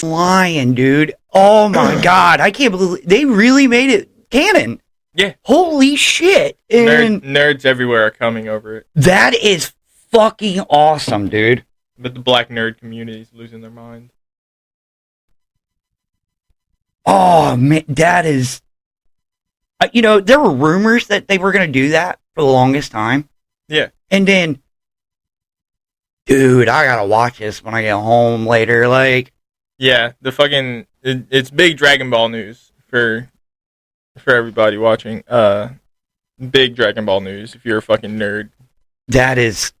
flying, dude. Oh my god, I can't believe they really made it canon. Yeah. Holy shit. And nerds everywhere are coming over it. that is fucking awesome, dude. But the black nerd community is losing their mind. Oh man, that is. There were rumors that they were going to do that for the longest time. Yeah. And then, dude, I gotta watch this when I get home later. Like, yeah, it's big Dragon Ball news for everybody watching. Big Dragon Ball news if you're a fucking nerd. that is.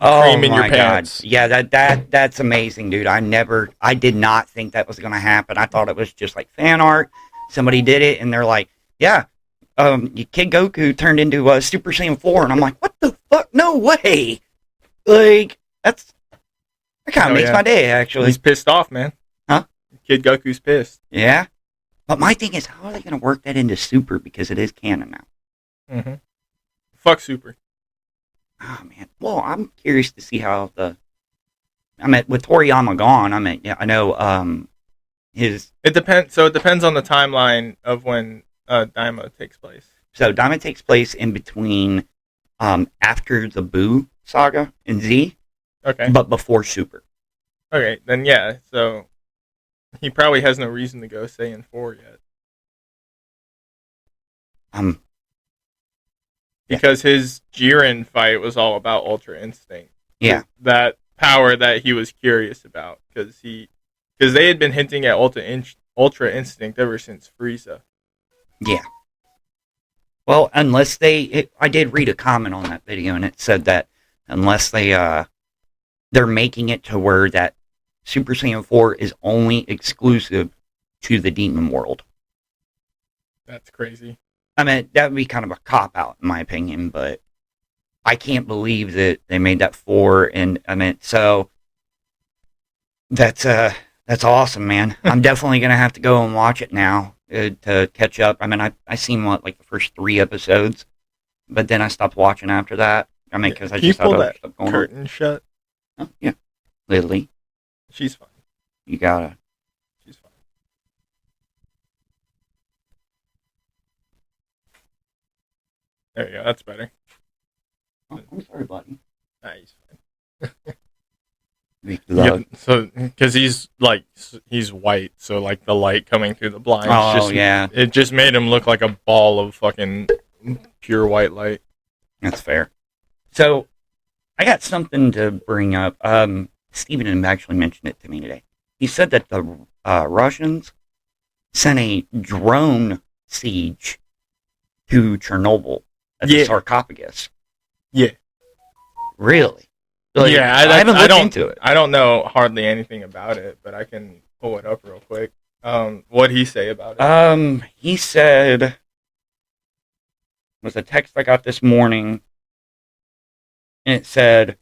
Cream in my your pants. God. Yeah, that's amazing, dude. I did not think that was going to happen. I thought it was just like fan art. Somebody did it, and they're like, yeah, Kid Goku turned into Super Saiyan 4, and I'm like, what the fuck? No way. Like, that kind of makes my day, actually. He's pissed off, man. Huh? Kid Goku's pissed. Yeah. But my thing is, how are they going to work that into Super, because it is canon now? Mm-hmm. Fuck Super. Oh, man. Well, I'm curious to see how with Toriyama gone, I know, It depends. So it depends on the timeline of when Daima takes place. So Daima takes place in between, after the Buu saga in Z, Okay. but before Super. Okay, then yeah. So he probably has no reason to go Saiyan 4 yet. Yeah. Because his Jiren fight was all about Ultra Instinct. Yeah. That power that he was curious about. Because they had been hinting at Ultra Instinct ever since Frieza. Yeah. Well, unless I did read a comment on that video, and it said that unless they're making it to where that Super Saiyan 4 is only exclusive to the demon world. That's crazy. I mean, that would be kind of a cop-out, in my opinion, but I can't believe that they made that 4, and so that's awesome, man. I'm definitely going to have to go and watch it now to catch up. I seen the first 3 episodes, but then I stopped watching after that. Because I just thought that curtain shut. Oh, yeah. Lily. She's fine. You gotta. She's fine. There you go. That's better. Oh, I'm sorry, buddy. Nah, he's fine. Yeah, so because he's white, so the light coming through the blinds. It just made him look like a ball of fucking pure white light. That's fair. So I got something to bring up. Steven actually mentioned it to me today. He said that the Russians sent a drone siege to Chernobyl at the sarcophagus. Yeah. Really? I haven't looked into it. I don't know hardly anything about it, but I can pull it up real quick. What'd he say about it? He said, it was a text I got this morning, and it said,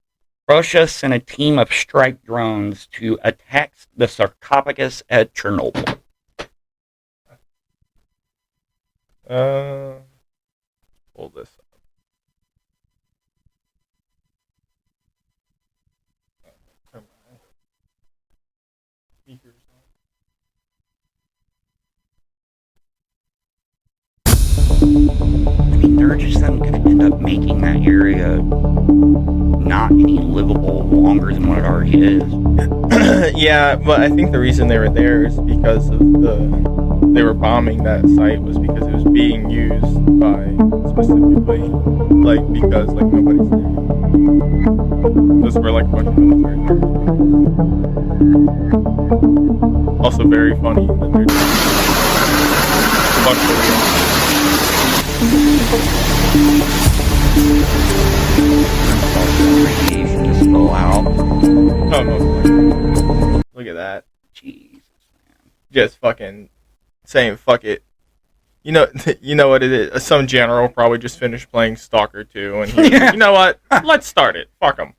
Russia sent a team of strike drones to attack the sarcophagus at Chernobyl. Pull this up. They're just going to end up making that area not any livable longer than what it already is. Yeah, but I think the reason they were there is because of they were bombing that site was because it was being used by specifically because nobody's there. Those were a bunch of military there. Also very funny that they're a bunch of radiation just go out. Oh, no. Look at that. Jesus, man. Just fucking saying fuck it. You know what it is? Some general probably just finished playing Stalker 2, and he's like, you know what? Let's start it. Fuck them.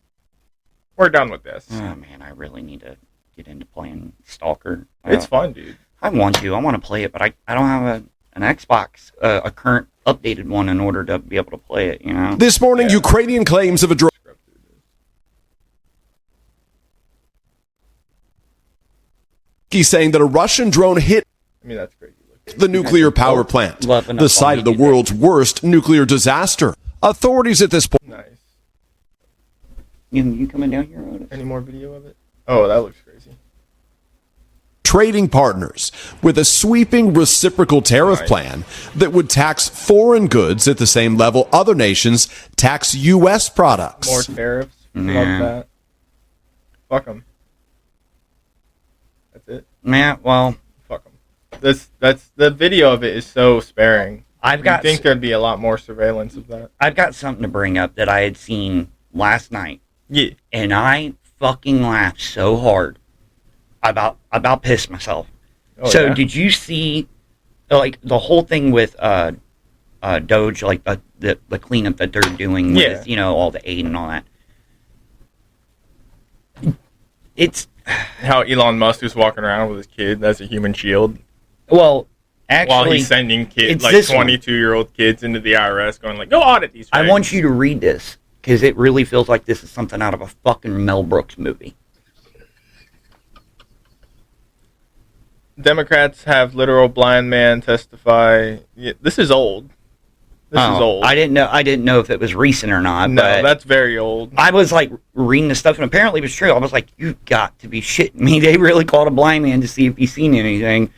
We're done with this. Oh, man, I really need to get into playing Stalker. It's fun, dude. I want to play it, but I don't have an Xbox, a current updated one, in order to be able to play it, you know? This morning, Ukrainian claims of a drone. He's saying that a Russian drone hit I mean, that's crazy. the nuclear power plant, the site of the world's worst nuclear disaster. Authorities at this point. Nice. You coming down here, Otis? Any more video of it? Oh, that looks crazy. Trading partners with a sweeping reciprocal tariff plan that would tax foreign goods at the same level other nations tax U.S. products. More tariffs. Yeah. Love that. Fuck them. That's it. Yeah, well, Fuck them. That's the video of it is so sparing. I think there'd be a lot more surveillance of that. I've got something to bring up that I had seen last night. Yeah. And I fucking laughed so hard. About pissed myself. Oh, so yeah? did you see like the whole thing with Doge, like the cleanup that they're doing with all the aid and all that? It's how Elon Musk is walking around with his kid as a human shield. Well, actually, while he's sending kids, like 22-year-old kids, into the IRS, going like, "Go audit these." I want you to read this because it really feels like this is something out of a fucking Mel Brooks movie. Democrats have literal blind man testify. Yeah, this is old. This is old. I didn't know if it was recent or not. No, but that's very old. I was like reading the stuff, and apparently it was true. I was like, "You've got to be shitting me!" They really called a blind man to see if he's seen anything.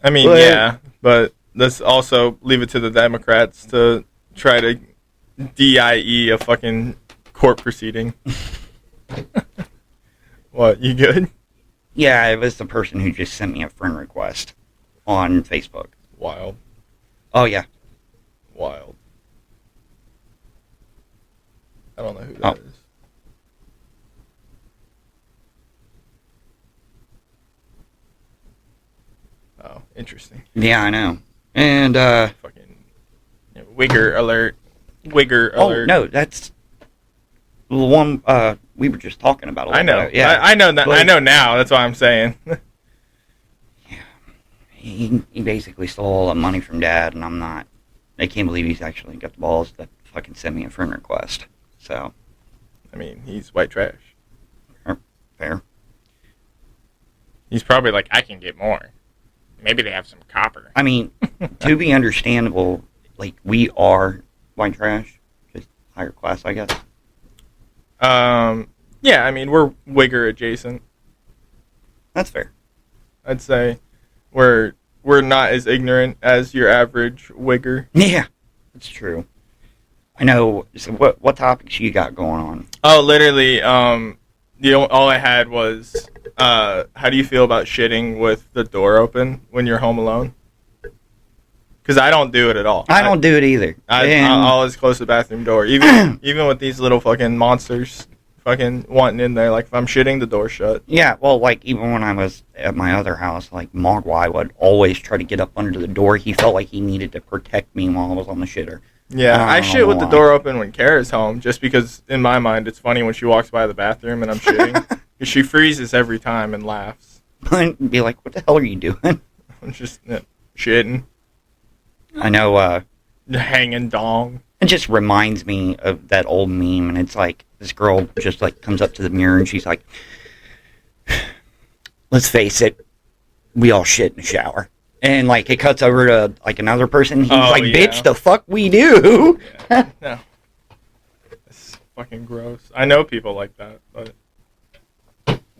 I mean, yeah, but let's also leave it to the Democrats to try to DIE a fucking court proceeding. What? You good? Yeah, it was the person who just sent me a friend request on Facebook. Wild. Oh yeah, wild. I don't know who that is. Oh, interesting. Yeah, I know. And fucking Wigger alert. Wigger alert. Oh no, that's the one we were just talking about. I know. Yeah, I know that. I know now. That's why I'm saying. Yeah, he basically stole all the money from Dad, and I can't believe he's actually got the balls to fucking send me a friend request. So, I mean, he's white trash. Fair. He's probably like, I can get more. Maybe they have some copper. I mean, to be understandable, like, we are white trash, just higher class, I guess. Yeah, I mean, we're Wigger adjacent. That's fair. I'd say we're not as ignorant as your average Wigger. Yeah, that's true. I know. So what topics you got going on? Oh, literally, all I had was, how do you feel about shitting with the door open when you're home alone? Because I don't do it at all. I don't do it either. I'll always close the bathroom door, even with these little fucking monsters fucking wanting in there. Like, if I'm shitting, the door shut. Yeah, well, like, even when I was at my other house, like, Mogwai would always try to get up under the door. He felt like he needed to protect me while I was on the shitter. Yeah, I shit with the door open when Kara's home, just because, in my mind, it's funny when she walks by the bathroom and I'm shitting. Because she freezes every time and laughs. I'd be like, what the hell are you doing? I'm just shitting. I know, hanging dong. It just reminds me of that old meme, and it's like, this girl just, like, comes up to the mirror, and she's like, let's face it, we all shit in the shower. And, like, it cuts over to, like, another person, he's like, bitch, the fuck we do? Yeah. No. It's fucking gross. I know people like that, but...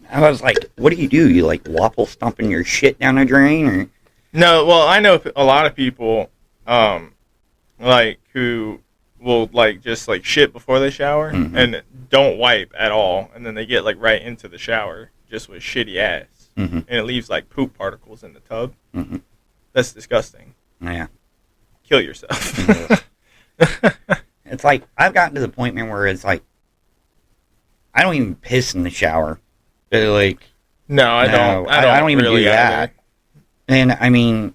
I was like, what do? You, like, waffle stomping your shit down a drain, or...? No, well, I know a lot of people, like, who will, like, just, like, shit before they shower and don't wipe at all, and then they get, like, right into the shower just with shitty ass, and it leaves, like, poop particles in the tub. That's disgusting. Yeah. Kill yourself. It's like, I've gotten to the point, man, where it's like, I don't even piss in the shower. Like, no, I don't even really do that. either. And, I mean...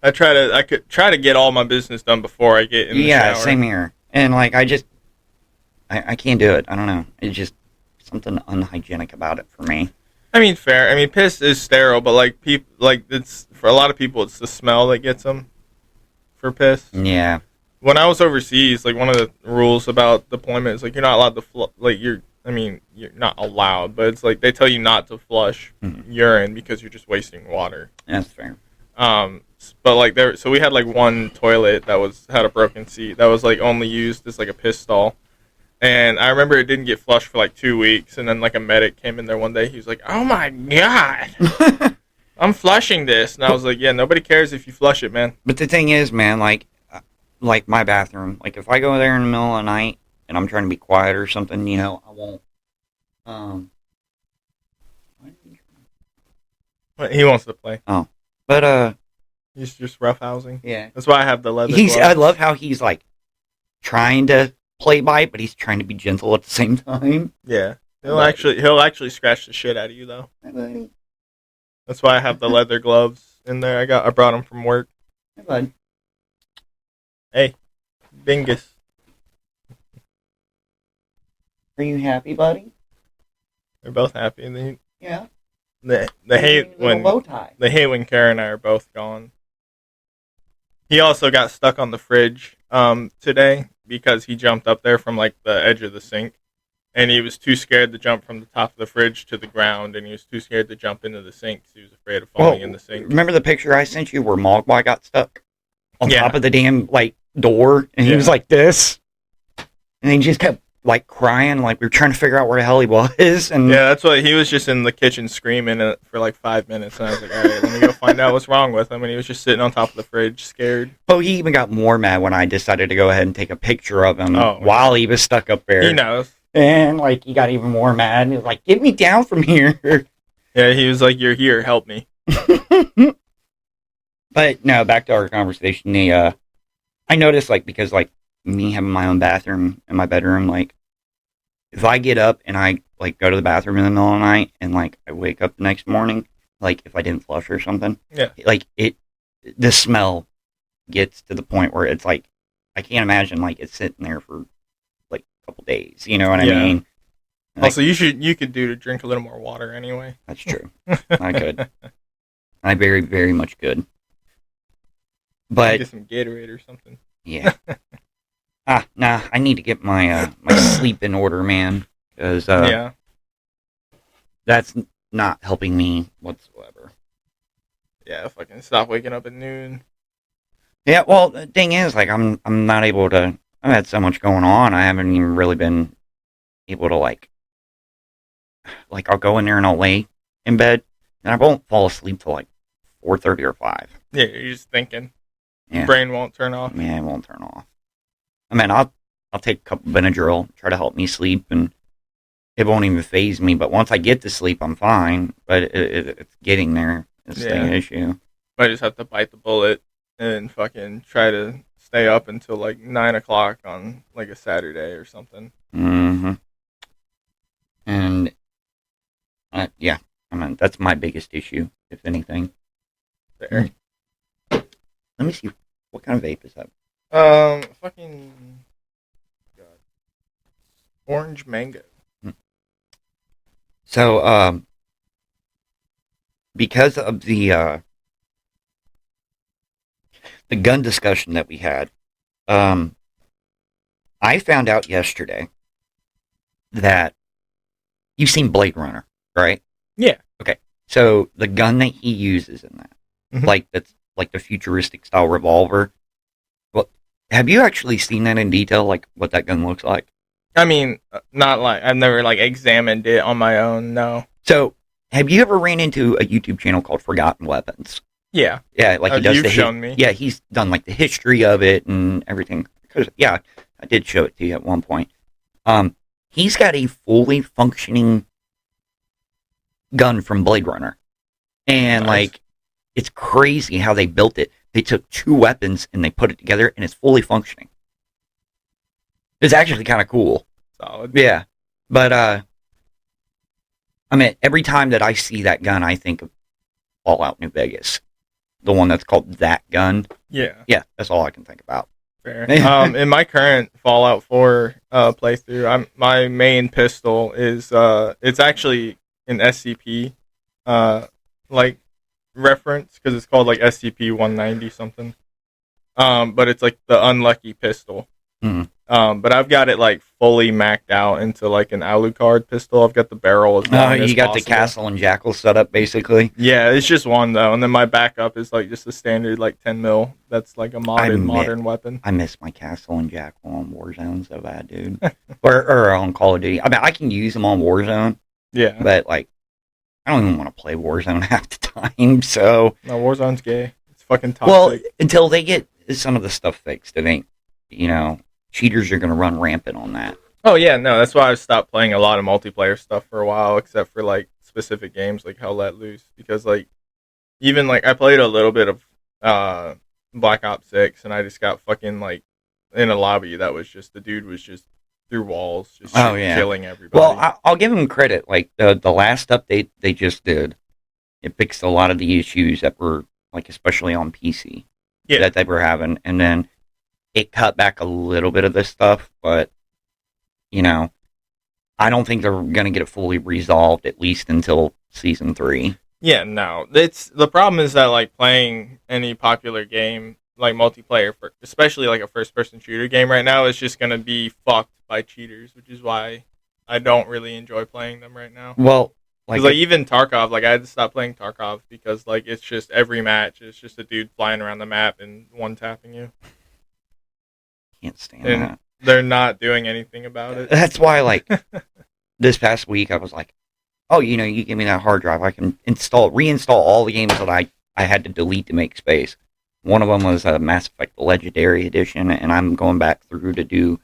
I could try to get all my business done before I get in the shower. Yeah, same here. And, like, I can't do it. I don't know. It's just something unhygienic about it for me. I mean, fair. I mean, piss is sterile, but, like, it's for a lot of people, it's the smell that gets them for piss. Yeah. When I was overseas, like, one of the rules about deployment is, like, you're not allowed to, you're I mean, you're not allowed, but it's like they tell you not to flush urine because you're just wasting water. That's fair. But like so we had like one toilet that had a broken seat that was like only used as like a piss stall. And I remember it didn't get flushed for like 2 weeks, and then like a medic came in there one day. He was like, "Oh my god, I'm flushing this," and I was like, "Yeah, nobody cares if you flush it, man." But the thing is, man, like my bathroom, like if I go there in the middle of the night and I'm trying to be quiet or something, you know, I won't. He wants to play. Oh, but He's just roughhousing. yeah, That's why I have the leather. I gloves. love how he's like trying to play by, but he's trying to be gentle at the same time. Yeah, he'll actually scratch the shit out of you though. Hi, buddy. That's why I have the leather gloves in there. I brought them from work. Hi, bud. Hey, Bingus. Are you happy, buddy? They're both happy. And Yeah. they hate when bow tie. they hate when Kara and I are both gone. He also got stuck on the fridge today because he jumped up there from like the edge of the sink, and he was too scared to jump from the top of the fridge to the ground, and he was too scared to jump into the sink. So he was afraid of falling in the sink. Remember the picture I sent you where Mogwai got stuck on Yeah. top of the damn like door, and he was like this, and he just kept like crying, like we were trying to figure out where the hell he was, and Yeah, that's why he was just in the kitchen screaming for like 5 minutes, and I was like, all right, let me go find out what's wrong with him, and he was just sitting on top of the fridge, scared. oh, he even got more mad when I decided to go ahead and take a picture of him Oh, while he was stuck up there. He knows. And like he got even more mad, and he was like, "Get me down from here!" Yeah, he was like, "You're here, help me." But no, back to our conversation. I noticed like because like me having my own bathroom in my bedroom, like if I get up and I like go to the bathroom in the middle of the night and like I wake up the next morning, like if I didn't flush or something, Yeah. like the smell gets to the point where it's like I can't imagine like it's sitting there for like a couple days. You know what I Yeah. mean? Like, Also, you could do to drink a little more water anyway. that's true. I could. I very, very much could. But Get some Gatorade or something. yeah. Nah, I need to get my my sleep in order, man, because Yeah. that's not helping me whatsoever. Yeah, if I can stop waking up at noon. Yeah, well, the thing is, like, I'm not able to. I've had so much going on. I haven't even really been able to like I'll go in there and I'll lay in bed, and I won't fall asleep till like 4:30 or 5. Yeah, you're just thinking. Yeah. Your brain won't turn off. Man, it won't turn off. I mean, I'll take a couple Benadryl, try to help me sleep, and it won't even phase me. But once I get to sleep, I'm fine. But it's getting there. It's the issue. I just have to bite the bullet and fucking try to stay up until like 9 o'clock on like a Saturday or something. Mm-hmm. And yeah, I mean that's my biggest issue, if anything. There. Let me see, what kind of vape is that? Fucking God. Orange mango. So, because of the gun discussion that we had, I found out yesterday that you've seen Blade Runner, right? Yeah. Okay. So the gun that he uses in that, like that's like the futuristic style revolver. Well, have you actually seen that in detail, like what that gun looks like? I mean, not like I've never like examined it on my own. No. So, have you ever ran into a YouTube channel called Forgotten Weapons? Yeah. Yeah, like he does. You've shown me. Yeah, he's done like the history of it and everything. Because yeah, I did show it to you at one point. He's got a fully functioning gun from Blade Runner, and Nice. like it's crazy how they built it. They took two weapons and they put it together, and it's fully functioning. It's actually kind of cool. Solid. Yeah, but I mean, every time that I see that gun, I think of Fallout New Vegas, the one that's called That Gun. Yeah. Yeah, that's all I can think about. Fair. In my current Fallout 4 playthrough, my main pistol is it's actually an SCP like reference because it's called like SCP-190 something. But it's like the unlucky pistol. Mm. But I've got it like fully maxed out into like an Alucard pistol. I've got the barrel as long as You got possible. the castle and jackal set up basically. Yeah, it's just one though, and then my backup is like just a standard like 10 mil. That's like a modern weapon. I miss my castle and jackal on Warzone so bad, dude. or on Call of Duty. I mean, I can use them on Warzone, Yeah, but like, I don't even want to play Warzone half the time. So, no, Warzone's gay. It's fucking toxic. well, until they get some of the stuff fixed, it ain't. Cheaters are going to run rampant on that. Oh yeah, no, that's why I stopped playing a lot of multiplayer stuff for a while, except for like specific games like Hell Let Loose, because like even like I played a little bit of Black Ops 6, and I just got fucking like in a lobby that was just the dude was just through walls, just killing everybody. Well, I'll give them credit. Like the last update they just did, it fixed a lot of the issues that were like especially on PC that they were having, and then it cut back a little bit of this stuff, but I don't think they're going to get it fully resolved at least until season 3. Yeah, no. It's the problem is that like playing any popular game like multiplayer, especially like a first-person shooter game right now, is just going to be fucked by cheaters, which is why I don't really enjoy playing them right now. Well, like even Tarkov, like I had to stop playing Tarkov because like it's just every match it's just a dude flying around the map and one tapping you. Can't stand that. They're not doing anything about it. That's why, like, this past week, I was like, oh, you give me that hard drive. I can reinstall all the games that I had to delete to make space. One of them was Mass Effect Legendary Edition, and I'm going back through to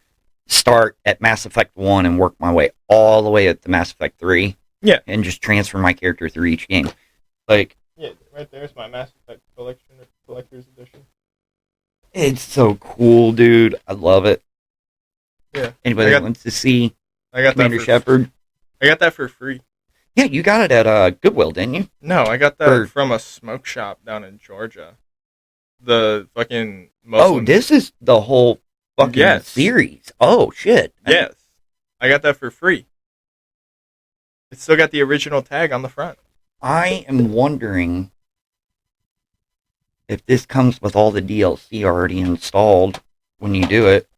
start at Mass Effect 1 and work my way all the way up to Mass Effect 3. Yeah. And just transfer my character through each game. Like, yeah, right there's my Mass Effect Collector's Edition. It's so cool, dude. I love it. Yeah. Anybody that wants to see Commander Shepard? I got that for free. Yeah, you got it at Goodwill, didn't you? No, I got that from a smoke shop down in Georgia. The fucking Muslim... Oh, this is the whole fucking series. Oh, shit. Yes. I got that for free. It's still got the original tag on the front. I am wondering if this comes with all the DLC already installed when you do it,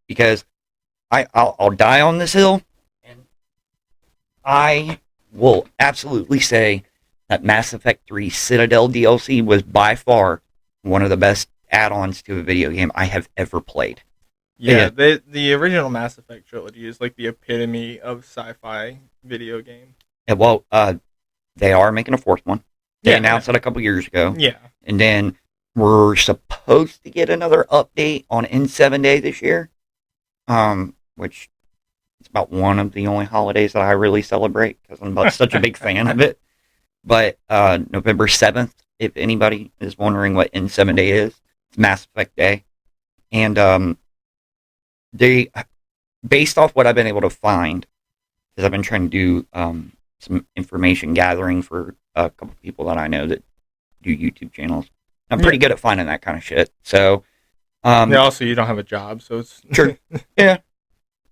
because I'll die on this hill, and I will absolutely say that Mass Effect 3 Citadel DLC was by far one of the best add-ons to a video game I have ever played. Yeah, the original Mass Effect trilogy is like the epitome of sci-fi video game. Yeah, well, they are making a fourth one. They announced it a couple years ago. Yeah. And then we're supposed to get another update on N7 Day this year, which is about one of the only holidays that I really celebrate because I'm such a big fan of it. But November 7th, if anybody is wondering what N7 Day is, it's Mass Effect Day. And they, based off what I've been able to find, because I've been trying to do some information gathering for a couple people that I know that do YouTube channels. I'm pretty good at finding that kind of shit. So, also you don't have a job, so it's true. Yeah,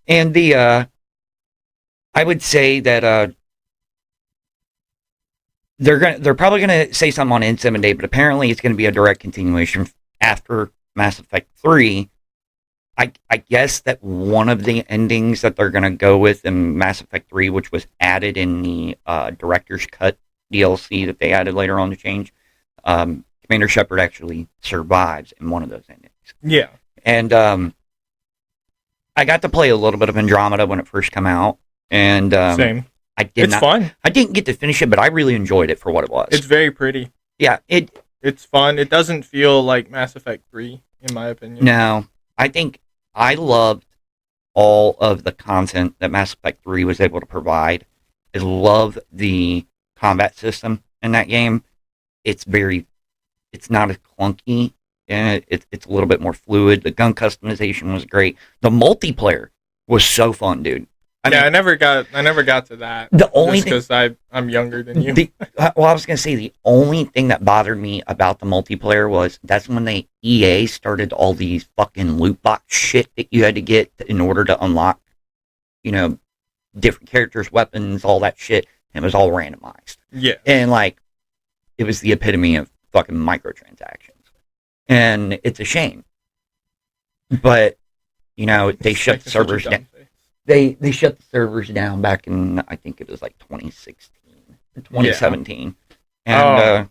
and I would say that they're probably gonna say something on N7 Day, but apparently it's gonna be a direct continuation after Mass Effect 3. I guess that one of the endings that they're gonna go with in Mass Effect 3, which was added in the Director's Cut DLC that they added later on to change. Commander Shepard actually survives in one of those endings. Yeah. And I got to play a little bit of Andromeda when it first came out. And same. It's fun. I didn't get to finish it, but I really enjoyed it for what it was. It's very pretty. Yeah. It's fun. It doesn't feel like Mass Effect 3, in my opinion. No. I think I loved all of the content that Mass Effect 3 was able to provide. I love the combat system in that game. It's not as clunky, and it's a little bit more fluid. The gun customization was great. The multiplayer was so fun, dude. I never got to that. The only because I'm younger than you. I was gonna say the only thing that bothered me about the multiplayer was that's when EA started all these fucking loot box shit that you had to get in order to unlock, different characters, weapons, all that shit. And it was all randomized. Yeah, and it was the epitome of fucking microtransactions, and it's a shame. But You know, they shut the servers down. They shut the servers down back in, I think it was like 2016, 2017. Yeah. And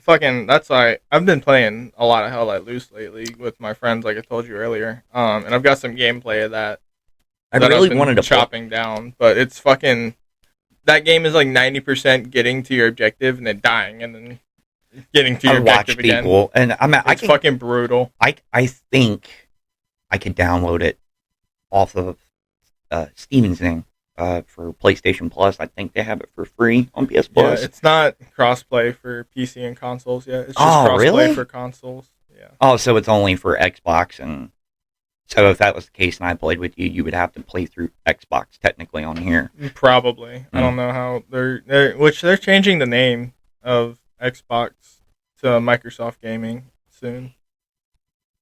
fucking, that's why I've been playing a lot of Hell Let Loose lately with my friends, like I told you earlier. And I've got some gameplay of that. I really wanted to chopping down, but it's fucking. That game is like 90% getting to your objective and then dying and then getting to your objective again. And it's fucking brutal. I think I could download it off of Steven's thing for PlayStation Plus. I think they have it for free on PS Plus. Yeah, it's not crossplay for PC and consoles yet. It's just crossplay for consoles. Yeah. Oh, so it's only for Xbox, and so if that was the case and I played with you, you would have to play through Xbox technically on here. Probably. I don't know how they're changing the name of Xbox to Microsoft Gaming soon,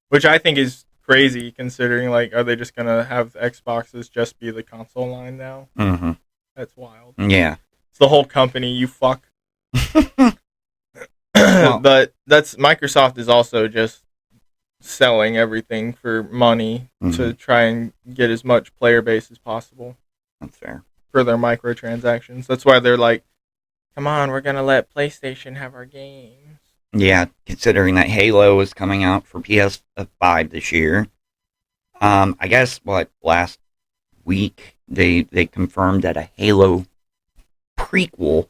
which I think is crazy considering, like, are they just gonna have Xboxes just be the console line now? Mm-hmm. That's wild. Yeah, it's the whole company, you fuck. But that's Microsoft is also just selling everything for money to try and get as much player base as possible. That's fair. For their microtransactions. That's why they're like, come on, we're gonna let PlayStation have our games. Yeah, considering that Halo is coming out for PS5 this year. I guess, last week, they confirmed that a Halo prequel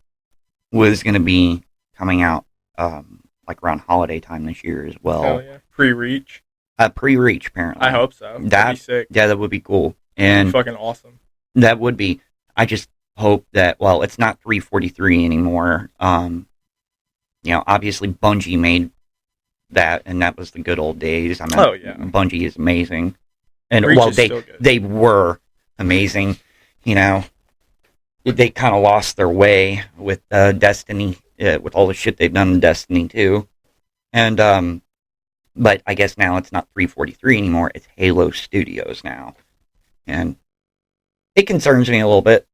was going to be coming out, like around holiday time this year as well. Oh, yeah. Pre-Reach? Pre-Reach, apparently. I hope so. That'd be sick. Yeah, that would be cool. And fucking awesome. That would be. I just hope that, it's not 343 anymore. You know, obviously Bungie made that, and that was the good old days. I mean, yeah. Bungie is amazing. And, they were amazing. You know, they kind of lost their way with Destiny, with all the shit they've done in Destiny 2. And, but I guess now it's not 343 anymore. It's Halo Studios now. And it concerns me a little bit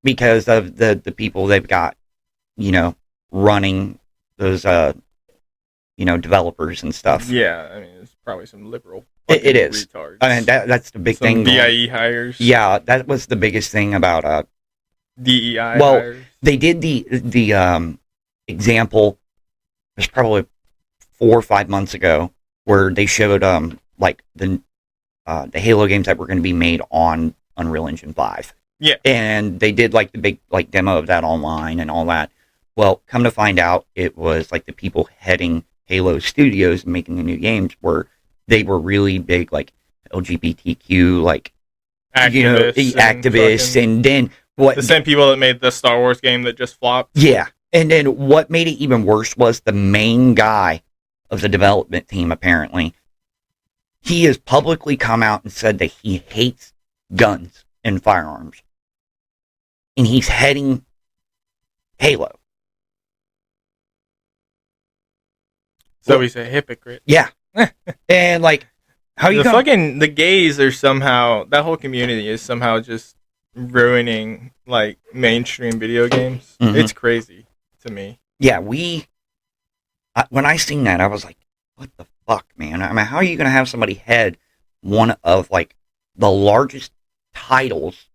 because of the people they've got, you know, running those, you know, developers and stuff. Yeah, I mean, it's probably some liberal. It is. Retards. I mean, that's the big thing. DIE hires. Yeah, that was the biggest thing about DEI hires. They did the example. It was probably 4 or 5 months ago where they showed like the Halo games that were going to be made on Unreal Engine 5. Yeah, and they did like the big demo of that online and all that. Well, come to find out, it was like the people heading Halo Studios and making the new games were really big, like LGBTQ, like activists, and then what? The same people that made the Star Wars game that just flopped. Yeah, and then what made it even worse was the main guy of the development team. Apparently, he has publicly come out and said that he hates guns and firearms, and he's heading Halo. So he's a hypocrite. Yeah. And like, how you the gays are somehow, that whole community is somehow just ruining like mainstream video games. Mm-hmm. It's crazy to me. Yeah, when I seen that, I was like, what the fuck, man? I mean, how are you going to have somebody head one of like the largest titles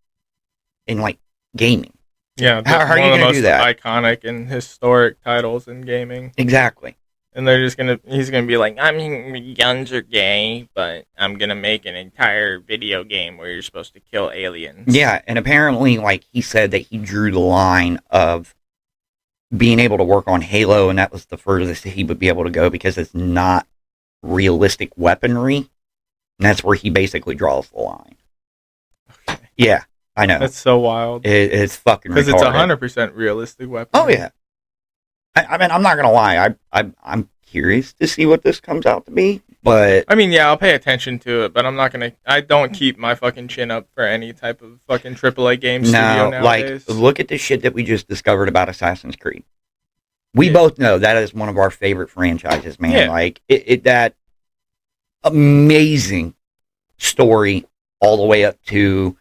in like gaming? Yeah, how are you going to do that? Iconic and historic titles in gaming. Exactly. And he's gonna be like, I mean, guns are gay, but I'm gonna make an entire video game where you're supposed to kill aliens. Yeah, and apparently, like, he said that he drew the line of being able to work on Halo, and that was the furthest he would be able to go because it's not realistic weaponry. And that's where he basically draws the line. Okay. Yeah, I know. That's so wild. It's fucking retarded. Because it's 100% realistic weaponry. Oh, yeah. I mean, I'm not gonna lie. I'm curious to see what this comes out to be, but I mean, yeah, I'll pay attention to it, but I'm not gonna. I don't keep my fucking chin up for any type of fucking AAA game studio nowadays. Like, look at the shit that we just discovered about Assassin's Creed. We both know that is one of our favorite franchises, man. Yeah. Like that amazing story all the way up to.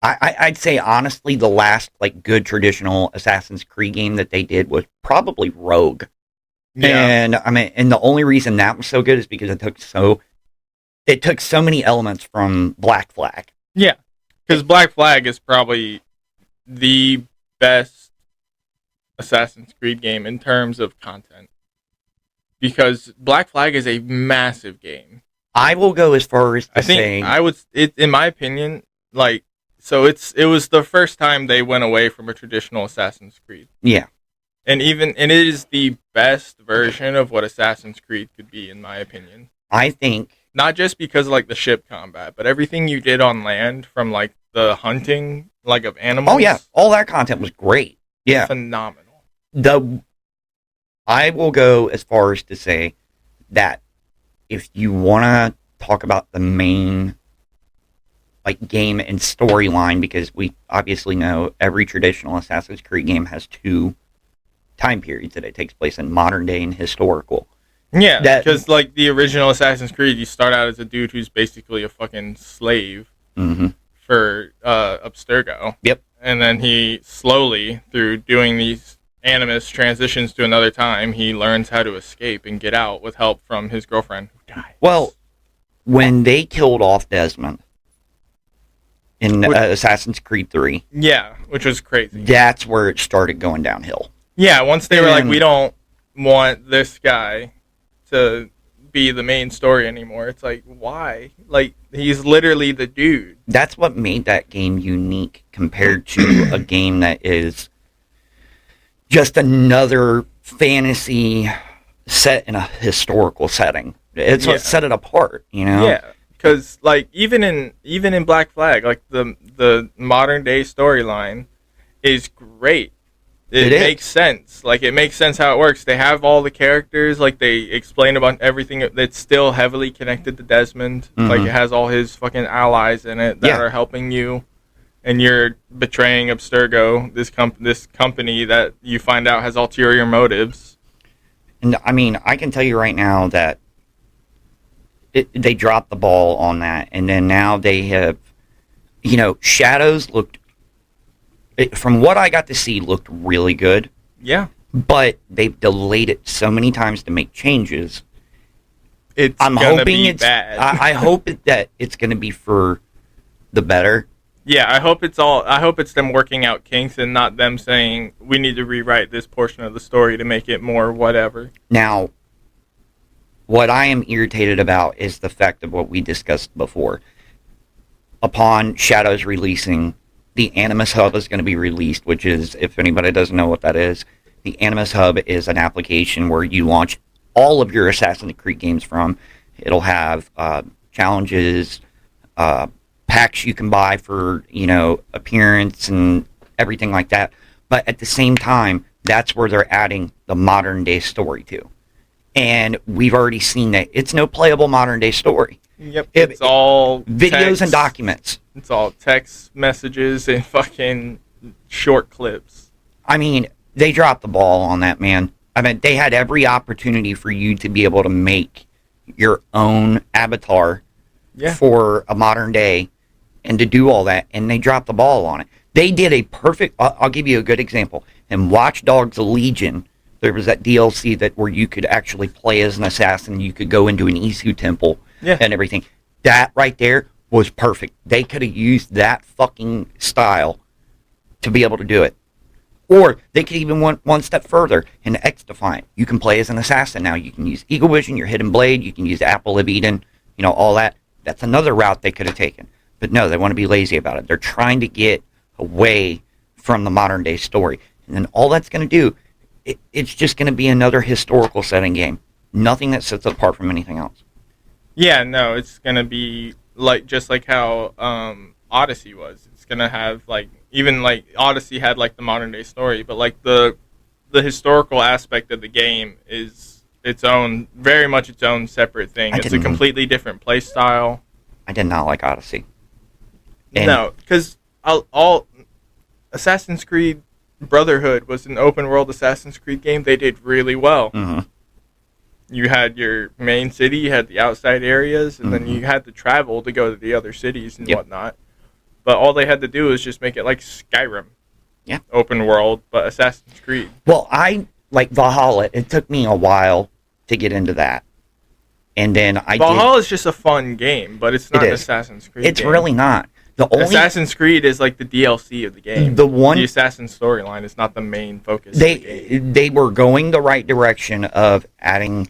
I'd say, honestly, the last, like, good traditional Assassin's Creed game that they did was probably Rogue. Yeah. And, I mean, and the only reason that was so good is because it took so it took so many elements from Black Flag. Yeah, because Black Flag is probably the best Assassin's Creed game in terms of content. Because Black Flag is a massive game. I will go as far as to say, in my opinion, like, so it was the first time they went away from a traditional Assassin's Creed. Yeah. And it is the best version of what Assassin's Creed could be, in my opinion. I think, not just because of like the ship combat, but everything you did on land, from like the hunting, like, of animals. Oh yeah, all that content was great. Yeah, phenomenal. I will go as far as to say that if you want to talk about the main, like, game and storyline, because we obviously know every traditional Assassin's Creed game has two time periods that it takes place in: modern day and historical. Yeah, because like the original Assassin's Creed, you start out as a dude who's basically a fucking slave for Abstergo. Yep. And then he slowly, through doing these animus transitions to another time, he learns how to escape and get out with help from his girlfriend who dies. Well, when they killed off Desmond in Assassin's Creed 3. Yeah, which was crazy. That's where it started going downhill. Yeah, once they were like, we don't want this guy to be the main story anymore. It's like, why? Like, he's literally the dude. That's what made that game unique compared to a game that is just another fantasy set in a historical setting. It's what set it apart, you know? Yeah, because like even in Black Flag, like the modern day storyline is great. It makes sense. Like, it makes sense how it works. They have all the characters. Like, they explain about everything that's still heavily connected to Desmond. Like, it has all his fucking allies in it that are helping you. And you're betraying Abstergo, this company that you find out has ulterior motives. And, I mean, I can tell you right now that they dropped the ball on that. And then now they have, you know, Shadows looked, from what I got to see, looked really good. Yeah. But they've delayed it so many times to make changes. I'm hoping it's bad. I hope that it's going to be for the better. Yeah, I hope it's them working out kinks and not them saying, we need to rewrite this portion of the story to make it more whatever. Now, what I am irritated about is the fact of what we discussed before. Upon Shadows releasing, the Animus Hub is going to be released, which is, if anybody doesn't know what that is, the Animus Hub is an application where you launch all of your Assassin's Creed games from. It'll have challenges, packs you can buy for, you know, appearance and everything like that. But at the same time, that's where they're adding the modern day story to. And we've already seen that it's no playable modern day story. Yep, it's all videos text, and documents. It's all text messages and fucking short clips. I mean, they dropped the ball on that, man. I mean, they had every opportunity for you to be able to make your own avatar for a modern day and to do all that, and they dropped the ball on it. They did a perfect, I'll give you a good example. In Watch Dogs Legion, there was that DLC that where you could actually play as an assassin. You could go into an Isu temple and everything. That right there was perfect. They could have used that fucking style to be able to do it. Or they could even went one step further in X-Defiant. You can play as an assassin now. You can use Eagle Vision, your Hidden Blade. You can use Apple of Eden, you know, all that. That's another route they could have taken. But no, they want to be lazy about it. They're trying to get away from the modern day story. And then all that's going to do, it's just going to be another historical setting game. Nothing that sets it apart from anything else. Yeah, no, it's going to be like just like how Odyssey was. It's going to have like, even like Odyssey had like the modern day story, but like the historical aspect of the game is its own, very much its own separate thing. It's a completely different play style. I did not like Odyssey. No, because all Assassin's Creed Brotherhood was an open world Assassin's Creed game. They did really well. Mm-hmm. You had your main city, you had the outside areas, and then you had to travel to go to the other cities and whatnot. But all they had to do was just make it like Skyrim. Yeah. Open world, but Assassin's Creed. Well, I like Valhalla. It took me a while to get into that. And then Valhalla is just a fun game, but it's not an Assassin's Creed It's game. really not. Assassin's Creed is like the DLC of the game. The Assassin storyline is not the main focus of the game. They were going the right direction of adding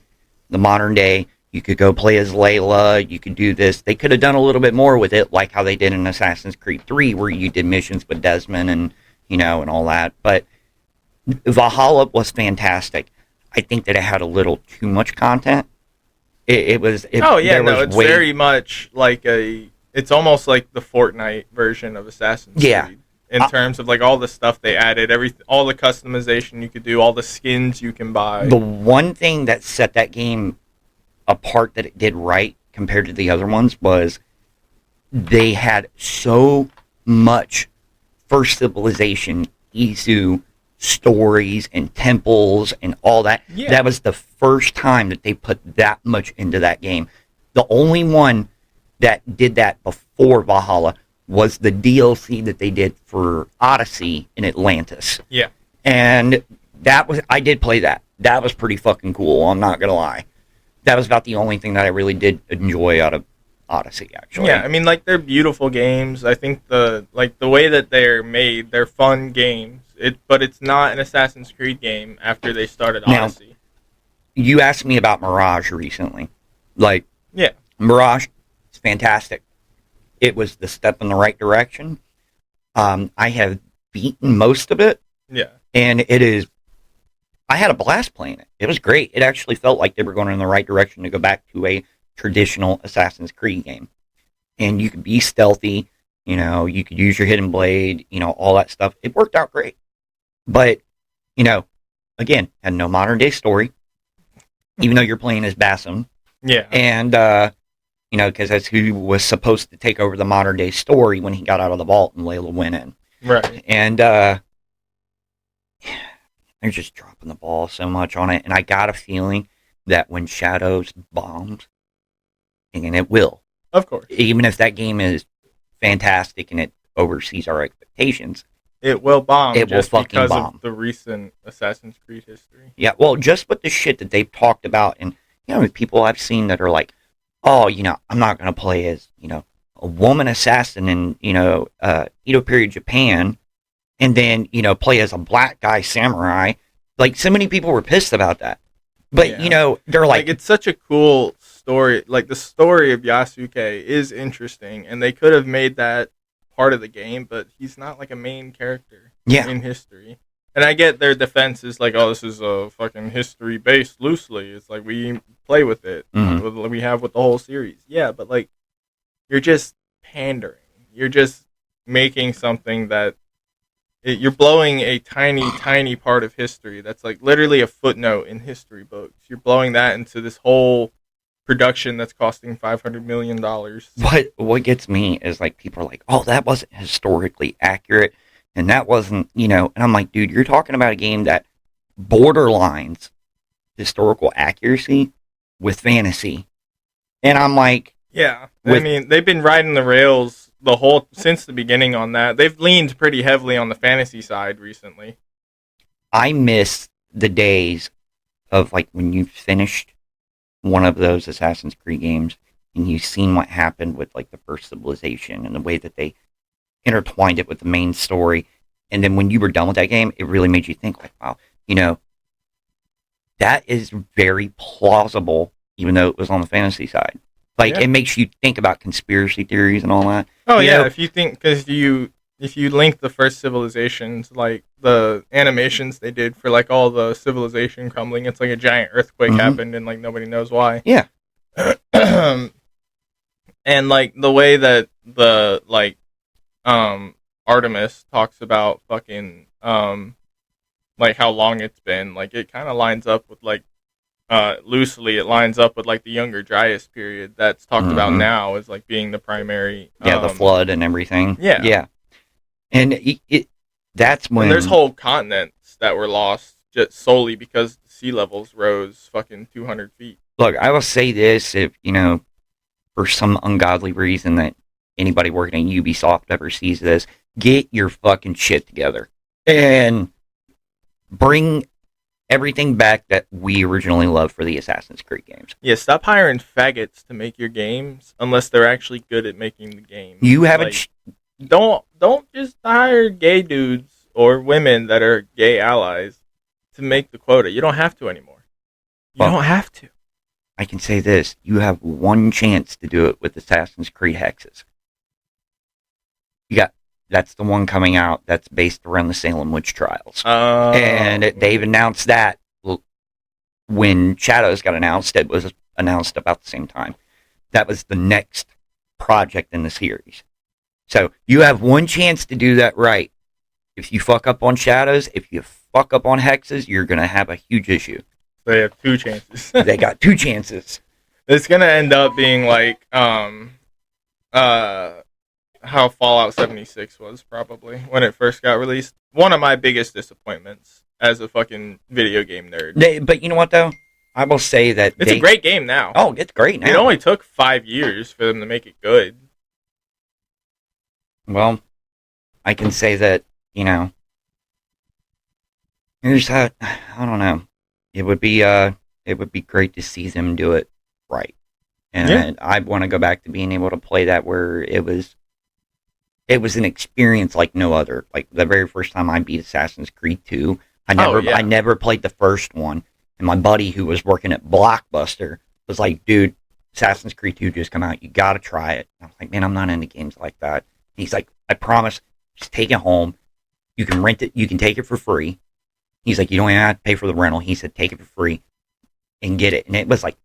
the modern day. You could go play as Layla. You could do this. They could have done a little bit more with it, like how they did in Assassin's Creed 3, where you did missions with Desmond and, and all that. But Valhalla was fantastic. I think that it had a little too much content. It's very much like it's almost like the Fortnite version of Assassin's Creed. In terms of like all the stuff they added, all the customization you could do, all the skins you can buy. The one thing that set that game apart that it did right compared to the other ones was they had so much First Civilization, Isu stories and temples and all that. Yeah. That was the first time that they put that much into that game. The only one that did that before Valhalla was the DLC that they did for Odyssey in Atlantis. Yeah. And I did play that. That was pretty fucking cool, I'm not gonna lie. That was about the only thing that I really did enjoy out of Odyssey, actually. Yeah, I mean, like, they're beautiful games. I think the way that they're made, they're fun games. But it's not an Assassin's Creed game after they started Odyssey. Now, you asked me about Mirage recently. Yeah. Mirage is fantastic. It was the step in the right direction. I have beaten most of it. Yeah. And I had a blast playing it. It was great. It actually felt like they were going in the right direction to go back to a traditional Assassin's Creed game. And you could be stealthy, you could use your hidden blade, all that stuff. It worked out great. But, again, had no modern day story, even though you're playing as Basim. Yeah. And, because that's who was supposed to take over the modern day story when he got out of the vault and Layla went in. Right. And, they're just dropping the ball so much on it. And I got a feeling that when Shadows bombs, and it will. Of course. Even if that game is fantastic and it oversees our expectations, it will bomb. It will fucking bomb. Of the recent Assassin's Creed history. Yeah, well, just with the shit that they've talked about, and people I've seen that are like, oh, I'm not going to play as a woman assassin in Edo period Japan, and then play as a black guy samurai. Like, so many people were pissed about that, but they're like, it's such a cool story. Like, the story of Yasuke is interesting, and they could have made that part of the game, but he's not like a main character in history. And I get their defense is like, oh, this is a fucking history based loosely. It's like we play with it. Mm-hmm. We have with the whole series. Yeah, but like, you're just pandering. You're just making something that you're blowing a tiny, tiny part of history that's like literally a footnote in history books. You're blowing that into this whole production that's costing $500 million. What gets me is like people are like, oh, that wasn't historically accurate, and that wasn't, and I'm like, dude, you're talking about a game that borderlines historical accuracy with fantasy, and I'm like, yeah, I mean, they've been riding the rails since the beginning on that. They've leaned pretty heavily on the fantasy side recently. I miss the days of like when you finished one of those Assassin's Creed games and you've seen what happened with like the First Civilization and the way that they intertwined it with the main story. And then when you were done with that game, it really made you think like, wow, that is very plausible, even though it was on the fantasy side. Like, It makes you think about conspiracy theories and all that. Oh, yeah. If you think, because if you link the First Civilizations, like the animations they did for like all the civilization crumbling, it's like a giant earthquake happened and like nobody knows why. Yeah. And like the way that the like Artemis talks about fucking like how long it's been, like it kind of lines up with like loosely it lines up with like the Younger Dryas period that's talked about now as like being the primary the flood and everything. Yeah. And that's when... And there's whole continents that were lost just solely because sea levels rose fucking 200 feet. Look, I will say this, if, for some ungodly reason that anybody working at Ubisoft ever sees this, get your fucking shit together. And bring everything back that we originally loved for the Assassin's Creed games. Yeah, stop hiring faggots to make your games unless they're actually good at making the game. You haven't. Like, don't just hire gay dudes or women that are gay allies to make the quota. You don't have to anymore. You don't have to. I can say this: you have one chance to do it with Assassin's Creed Hexes. That's the one coming out that's based around the Salem witch trials. And they've announced that when Shadows got announced, it was announced about the same time. That was the next project in the series. So you have one chance to do that right. If you fuck up on Shadows, if you fuck up on Hexes, you're going to have a huge issue. They have 2 chances. They got 2 chances. It's going to end up being like how Fallout 76 was, probably, when it first got released. One of my biggest disappointments as a fucking video game nerd. But you know what, though? I will say that it's a great game now. Oh, it's great now. It only took 5 years for them to make it good. Well, I can say that, here's how, I don't know. It would be great to see them do it right. And I want to go back to being able to play that where it was an experience like no other. Like the very first time I beat Assassin's Creed 2, I never played the first one. And my buddy who was working at Blockbuster was like, dude, Assassin's Creed 2 just come out. You got to try it. I was like, man, I'm not into games like that. He's like, I promise, just take it home. You can rent it. You can take it for free. He's like, you don't even have to pay for the rental. He said, take it for free and get it. And it was like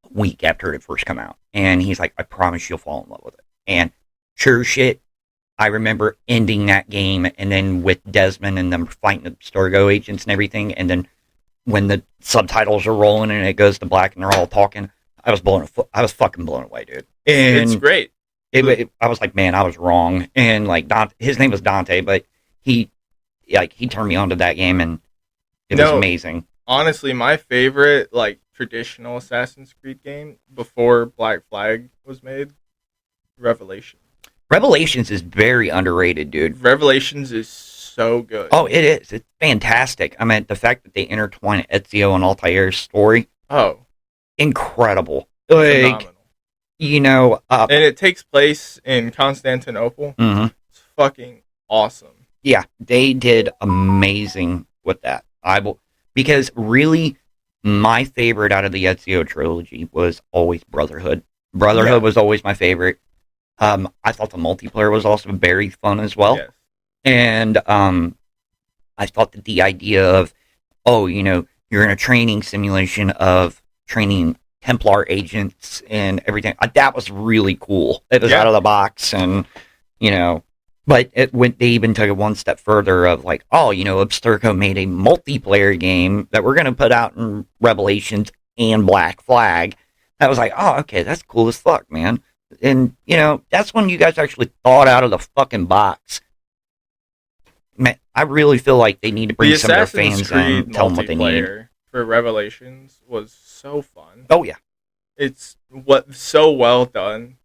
a week after it first come out. And he's like, I promise you'll fall in love with it. And sure shit, I remember ending that game and then with Desmond and them fighting the Sturgo agents and everything. And then when the subtitles are rolling and it goes to black and they're all talking, I was fucking blown away, dude. And it's great. I was like, man, I was wrong. And like his name was Dante, but he turned me on to that game and it was amazing. Honestly, my favorite like traditional Assassin's Creed game before Black Flag was made, Revelation. Revelations is very underrated, dude. Revelations is so good. Oh, it is. It's fantastic. I mean, the fact that they intertwine Ezio and Altair's story. Oh. Incredible. Phenomenal. And it takes place in Constantinople. Mm-hmm. It's fucking awesome. Yeah, they did amazing with that. Because really, my favorite out of the Ezio trilogy was always Brotherhood. Brotherhood was always my favorite. I thought the multiplayer was also very fun as well. Yes. And I thought that the idea of, you're in a training simulation of training Templar agents and everything, that was really cool. It was out of the box and, but they even took it one step further of like, Abstergo made a multiplayer game that we're going to put out in Revelations and Black Flag. I was like, oh, okay, that's cool as fuck, man. And, that's when you guys actually thought out of the fucking box. Man, I really feel like they need to bring some of their fans in and tell them what they need. For Revelations was so fun. Oh, yeah. It's so well done,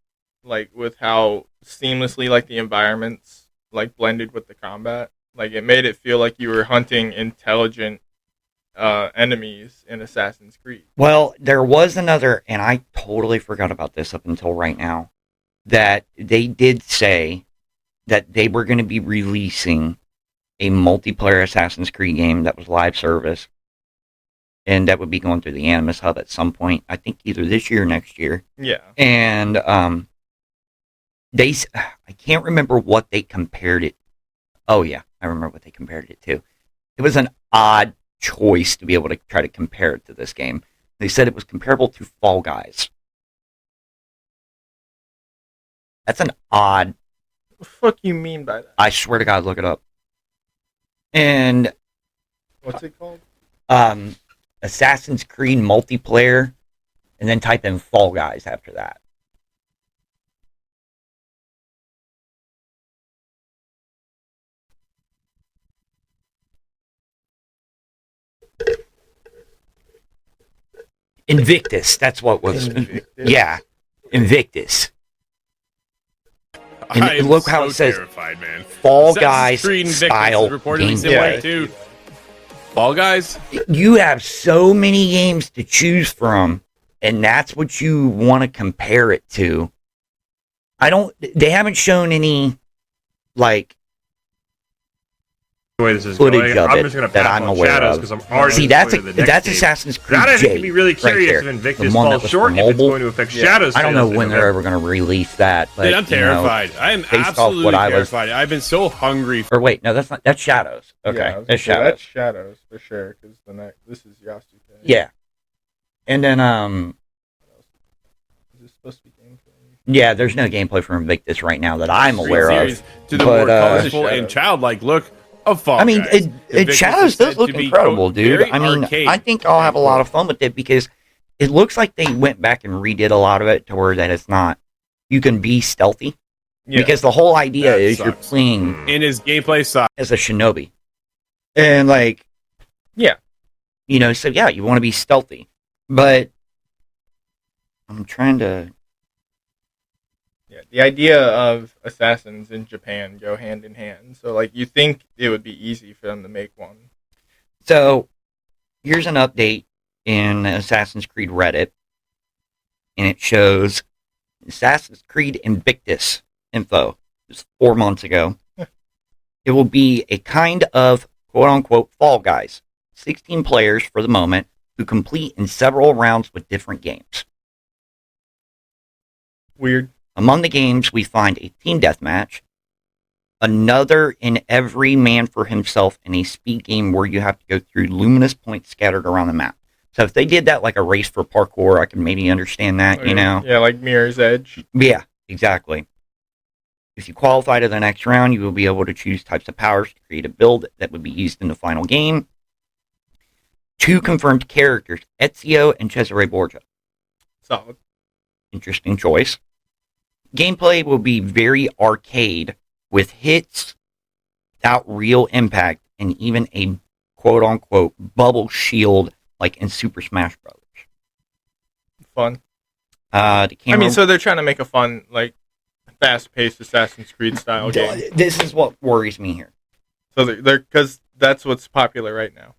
like with how seamlessly like the environments like blended with the combat. Like it made it feel like you were hunting intelligent enemies in Assassin's Creed. Well, there was another, and I totally forgot about this up until right now, that they did say that they were going to be releasing a multiplayer Assassin's Creed game that was live service, and that would be going through the Animus Hub at some point, I think either this year or next year. Yeah. And I can't remember what they compared it. Oh, yeah, I remember what they compared it to. It was an odd choice to be able to try to compare it to this game. They said it was comparable to Fall Guys. That's an odd... What the fuck you mean by that? I swear to God, look it up. And... What's it called? Assassin's Creed multiplayer, and then type in Fall Guys after that. Invictus, that's what was. Invictus? Yeah, Invictus. And I'm look how it says so terrified, man. Fall Assassin's Guys Creed Invictus style is reportedly gameplay. similar too. Fall Guys? You have so many games to choose from, and that's what you want to compare it to. They haven't shown any, like, the way this is footage going, of I'm it just going to that pass I'm on aware Shadows of. because I'm already See, that's game. Assassin's Creed That I Jade. can be really curious right if there. Invictus The one that falls was short, for if it's mobile. going to affect Shadows. I don't know sales when in they're November. ever going to release that. But, Dude, I'm terrified. I am based off absolutely what I was- terrified. I've been so hungry. Or wait, no, that's Shadows. Okay, Yeah, I was gonna that's say, Shadows. that's Shadows for sure. Because this is Yasuke. Yeah, and then Is this supposed to be gameplay? yeah, there's no gameplay for Invictus right now that I'm aware Series of. to the but, more colorful Shadows. and childlike look of Fall I mean, Guys. Invictus Shadows is does said look to be, incredible, quote, dude. very I mean, arcade, I think I'll have a lot quote. of fun with it because it looks like they went back and redid a lot of it to where that it's not. You can be stealthy because the whole idea That is you're sucks. playing In his gameplay side, as a shinobi, and like, Yeah. so yeah, you want to be stealthy, but I'm trying to. Yeah, the idea of assassins in Japan go hand in hand. So, like, you think it would be easy for them to make one. So, here's an update in Assassin's Creed Reddit, and it shows Assassin's Creed Invictus info. It was 4 months ago. It will be a kind of quote-unquote Fall Guys. 16 players for the moment who complete in several rounds with different games. Weird. Among the games, we find a team deathmatch, another in every man for himself in a speed game where you have to go through luminous points scattered around the map. So if they did that like a race for parkour, I can maybe understand that, Yeah, like Mirror's Edge. Yeah, exactly. If you qualify to the next round, you will be able to choose types of powers to create a build that would be used in the final game. 2 confirmed characters, Ezio and Cesare Borgia. Solid. Interesting choice. Gameplay will be very arcade with hits without real impact and even a quote-unquote bubble shield like in Super Smash Bros. Fun. The camera, I mean, so they're trying to make a fun, like, fast-paced Assassin's Creed style game. this is what worries me here. So they're because that's what's popular right now.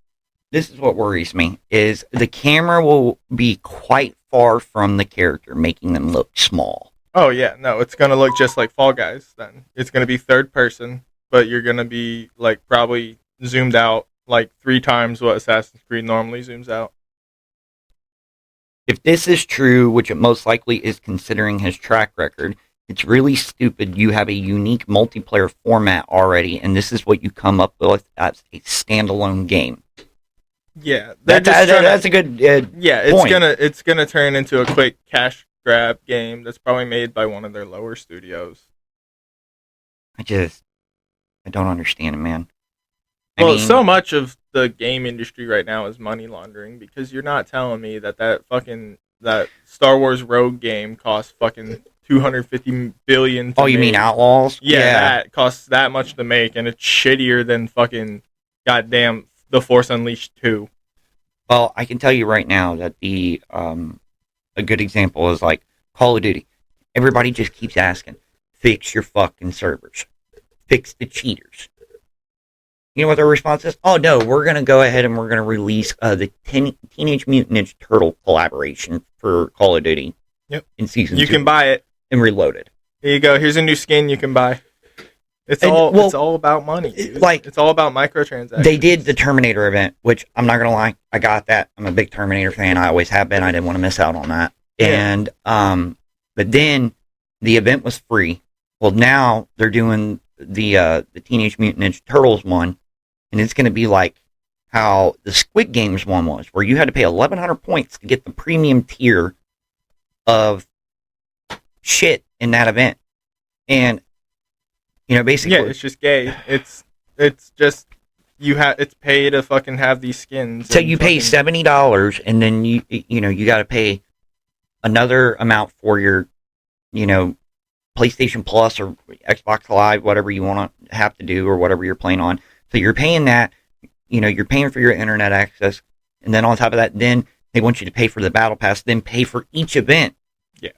This is what worries me, is the camera will be quite far from the character, making them look small. Oh yeah, no, it's gonna look just like Fall Guys. Then it's gonna be third person, but you're gonna be like probably zoomed out like 3 times what Assassin's Creed normally zooms out. If this is true, which it most likely is considering his track record, it's really stupid. You have a unique multiplayer format already, and this is what you come up with as a standalone game. Yeah, That's a good yeah. point. It's gonna turn into a quick cash grab game that's probably made by one of their lower studios. I don't understand it, man. Well, so much of the game industry right now is money laundering because you're not telling me that Star Wars Rogue game costs fucking $250 billion. You mean Outlaws? Yeah, that costs that much to make, and it's shittier than fucking goddamn The Force Unleashed 2. Well, I can tell you right now that a good example is like Call of Duty. Everybody just keeps asking, fix your fucking servers. Fix the cheaters. You know what their response is? Oh no, we're going to go ahead and we're going to release the Teenage Mutant Ninja Turtle collaboration for Call of Duty. Yep. In season 2. You can buy it. And Reloaded. Here you go. Here's a new skin you can buy. It's all about money, dude. Like, it's all about microtransactions. They did the Terminator event, which I'm not gonna lie, I got that. I'm a big Terminator fan. I always have been. I didn't want to miss out on that. Yeah. And but then the event was free. Well, now they're doing the Teenage Mutant Ninja Turtles one, and it's gonna be like how the Squid Games one was, where you had to pay 1,100 points to get the premium tier of shit in that event, and basically, yeah, it's just gay. It's just it's pay to fucking have these skins. So you pay $70, and then you got to pay another amount for your PlayStation Plus or Xbox Live, whatever you want to have to do or whatever you're playing on. So you're paying that. You're paying for your internet access, and then on top of that, then they want you to pay for the battle pass, then pay for each event. Yeah,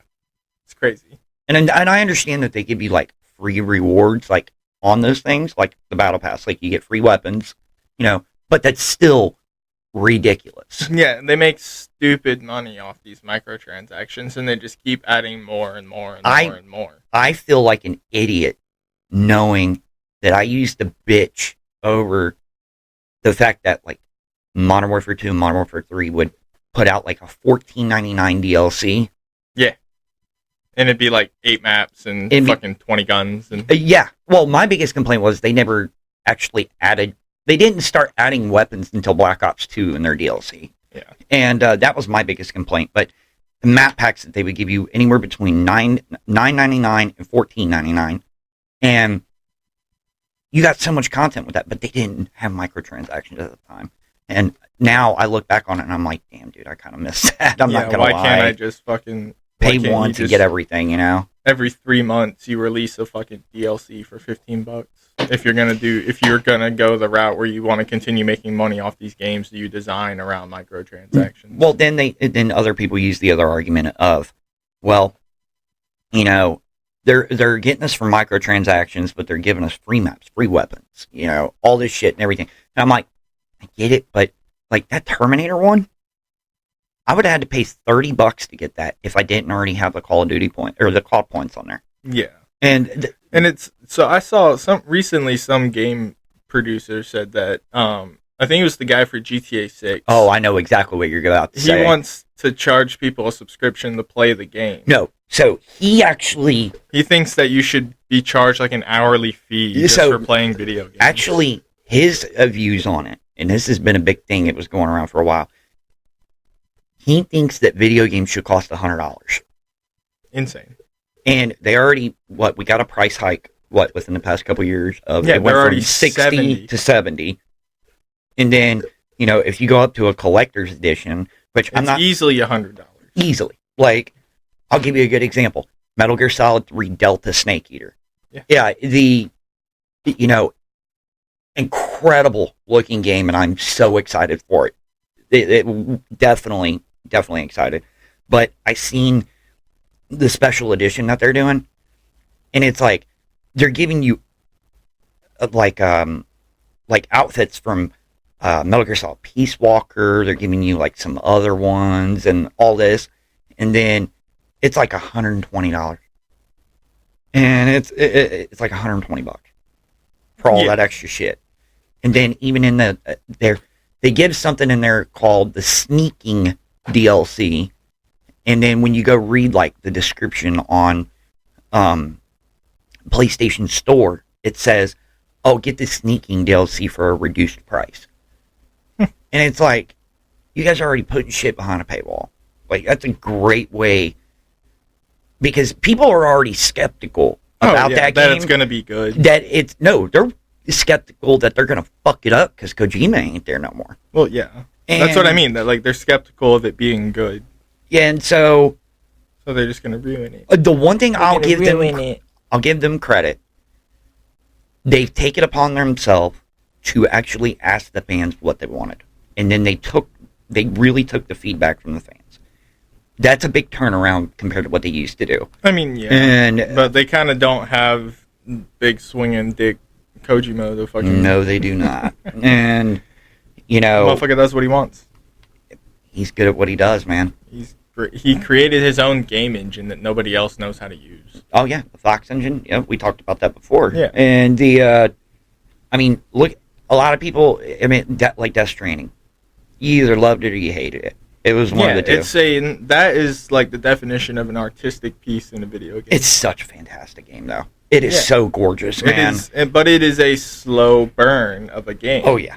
it's crazy. And I understand that they give you like free rewards like on those things, like the battle pass, like you get free weapons, but but that's still ridiculous. Yeah, they make stupid money off these microtransactions, and they just keep adding more and more and more and more. I feel like an idiot knowing that I used to bitch over the fact that like Modern Warfare 2 and Modern Warfare 3 would put out like a $14.99 DLC. Yeah. And it'd be like 8 maps and fucking 20 guns. And yeah. Well, my biggest complaint was they never actually added... They didn't start adding weapons until Black Ops 2 in their DLC. Yeah. And that was my biggest complaint. But the map packs that they would give you anywhere between $9.99 and $14.99. And you got so much content with that, but they didn't have microtransactions at the time. And now I look back on it and I'm like, damn, dude, I kind of miss that. I'm not going to lie. Why can't I just fucking... Pay one to get everything, you know? Every 3 months you release a fucking DLC for $15. If you're gonna go the route where you want to continue making money off these games that you design around microtransactions. Well, then other people use the other argument of, well, you know, they're getting us for microtransactions, but they're giving us free maps, free weapons, you know, all this shit and everything. And I'm like, I get it, but like that Terminator one, I would have had to pay $30 to get that if I didn't already have the Call of Duty point or the COD points on there. Yeah, and it's so I saw some game producer said that I think it was the guy for GTA 6. Oh, I know exactly what you're about to say. He wants to charge people a subscription to play the game. No, so he thinks that you should be charged like an hourly fee just for playing video games. Actually, his views on it, and this has been a big thing. It was going around for a while. He thinks that video games should cost $100. Insane. And they already, we got a price hike, within the past couple of years of, yeah, it went they're already from 60 70 to 70. And then, you know, if you go up to a collector's edition, which I'm not... easily $100. Easily. Like, I'll give you a good example. Metal Gear Solid 3 Delta Snake Eater. Yeah, you know, incredible looking game, and I'm so excited for it. It definitely excited. But I seen the special edition that they're doing, and it's like they're giving you like outfits from Metal Gear Solid Peace Walker. They're giving you like some other ones and all this, and then it's like $120, and it's like $120 for all that extra shit. And then even in they give something in there called the sneaking DLC. And then when you go read like the description on PlayStation Store, it says, oh, get the sneaking DLC for a reduced price. And it's like, you guys are already putting shit behind a paywall. Like, that's a great way. Because people are already skeptical about that game. That it's going to be good. They're skeptical that they're going to fuck it up because Kojima ain't there no more. Well, yeah. That's what I mean. That like they're skeptical of it being good. Yeah, and so they're just going to ruin it. The one thing I'll give them credit. They've taken upon themselves to actually ask the fans what they wanted. And then they really took the feedback from the fans. That's a big turnaround compared to what they used to do. I mean, yeah. But they kind of don't have big swinging dick Kojima the fucking... No, they do not. And, you know... Motherfucker does what he wants. He's good at what he does, man. He created his own game engine that nobody else knows how to use. Oh, yeah. The Fox engine. Yeah, we talked about that before. Yeah. And I mean, look, a lot of people, like Death Stranding. You either loved it or you hated it. It was one of the two. It's saying that is like the definition of an artistic piece in a video game. It's such a fantastic game, though. It is so gorgeous, man. But it is a slow burn of a game. Oh, yeah.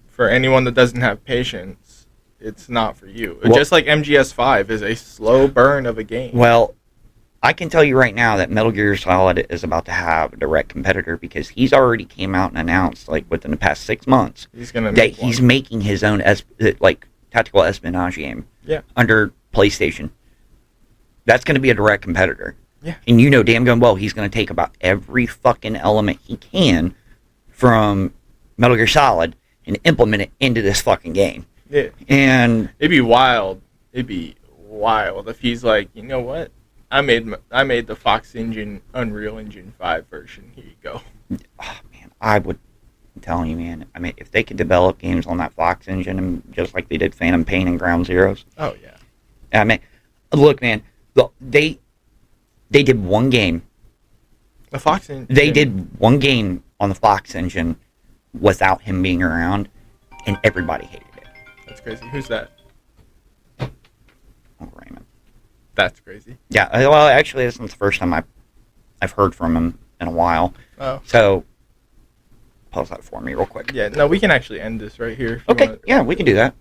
For anyone that doesn't have patience, it's not for you. Just like MGS5 is a slow burn of a game. Well, I can tell you right now that Metal Gear Solid is about to have a direct competitor because he's already came out and announced, like, within the past 6 months, he's making his own, tactical espionage game under PlayStation. That's going to be a direct competitor. Yeah. And you know damn well he's going to take about every fucking element he can from Metal Gear Solid and implement it into this fucking game. Yeah. And it'd be wild. It'd be wild if he's like, you know what? I made the Fox Engine Unreal Engine 5 version. Here you go. Oh, man, I would I'm telling you, man. I mean, if they could develop games on that Fox engine, just like they did Phantom Pain and Ground Zeroes. Oh yeah. I mean, look, man. They did one game. The Fox engine. They did one game on the Fox engine without him being around, and everybody hated it. That's crazy. Who's that? Oh, Raymond. That's crazy. Yeah. Well, actually, this is the first time I've heard from him in a while. Oh. So, pause that for me real quick. Yeah. No, we can actually end this right here. If you Okay. wanna- Yeah, we can do that.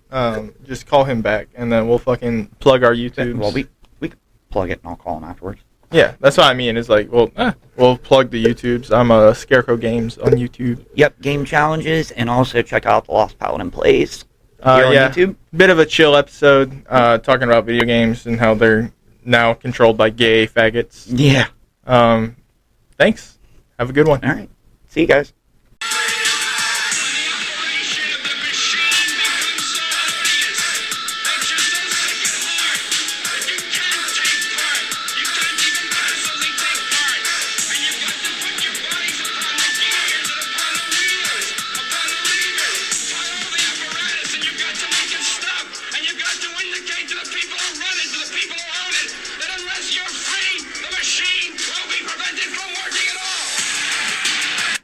Just call him back, and then we'll fucking plug our YouTube. Well, we can plug it, and I'll call him afterwards. Yeah, that's what I mean. It's like, we'll plug the YouTubes. I'm a Scarecrow Games on YouTube. Yep, game challenges, and also check out the Lost Paladin Plays here on Yeah, YouTube. bit of a chill episode, talking about video games and how they're now controlled by gay faggots. Yeah. Thanks. Have a good one. All right. See you guys.